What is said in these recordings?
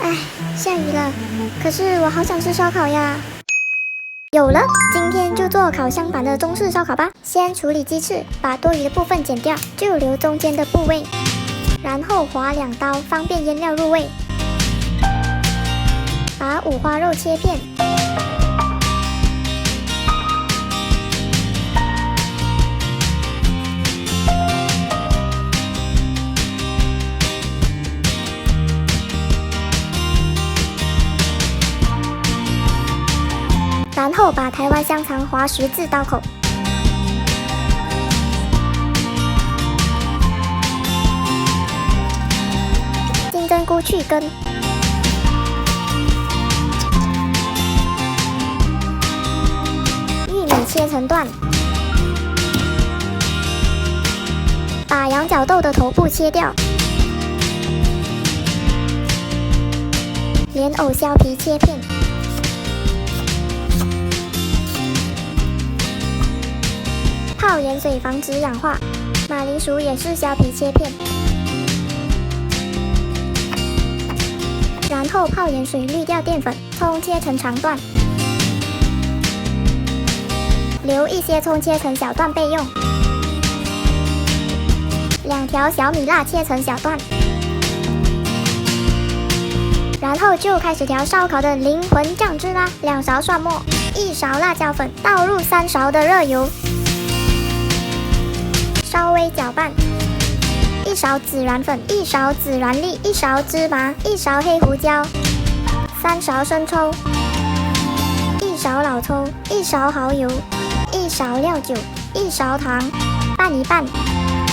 唉，下雨了，可是我好想吃烧烤呀。有了，今天就做烤箱版的中式烧烤吧。先处理鸡翅，把多余的部分剪掉，就留中间的部位，然后划2刀，方便腌料入味。把五花肉切片，然后把台湾香肠划10字刀口，金针菇去根，玉米切成段，把羊角豆的头部切掉，莲藕削皮切片。泡盐水防止氧化，马铃薯也是削皮切片，然后泡盐水滤掉淀粉。葱切成长段，留一些葱切成小段备用。2条小米辣切成小段，然后就开始调烧烤的灵魂酱汁啦。2勺蒜末，1勺辣椒粉，倒入3勺的热油。稍微搅拌，1勺孜然粉，1勺孜然粒，1勺芝麻，1勺黑胡椒，3勺生抽，1勺老抽，1勺蚝油，1勺料酒，1勺糖，拌一拌，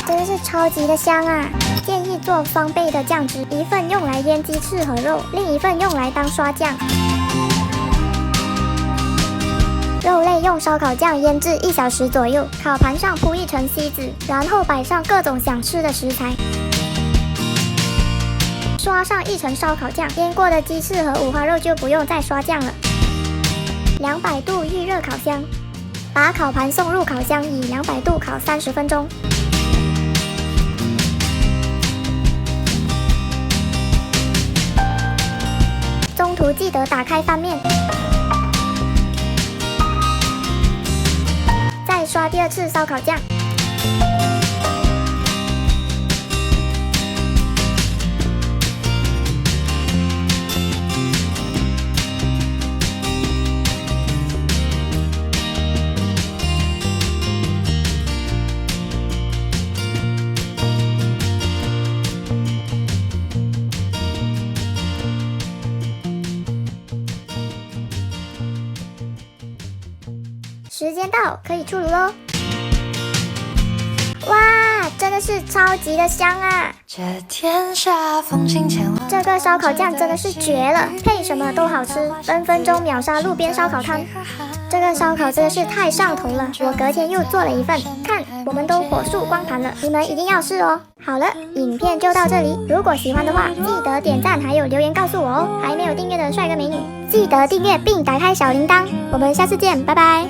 真的是超级的香啊！建议做双倍的酱汁，一份用来腌鸡翅和肉，另一份用来当刷酱。肉类用烧烤酱腌制1小时左右，烤盘上铺1层锡纸，然后摆上各种想吃的食材，刷上1层烧烤酱。腌过的鸡翅和五花肉就不用再刷酱了。200度预热烤箱，把烤盘送入烤箱，以200度烤30分钟。中途记得打开翻面。再刷第2次烧烤酱，时间到，可以出炉喽！哇，真的是超级的香啊！这个烧烤酱真的是绝了，配什么都好吃，分分钟秒杀路边烧烤摊。这个烧烤真的是太上头了，我隔天又做了一份，看我们都火速光盘了，你们一定要试哦！好了，影片就到这里，如果喜欢的话，记得点赞还有留言告诉我哦。还没有订阅的帅哥美女，记得订阅并打开小铃铛，我们下次见，拜拜。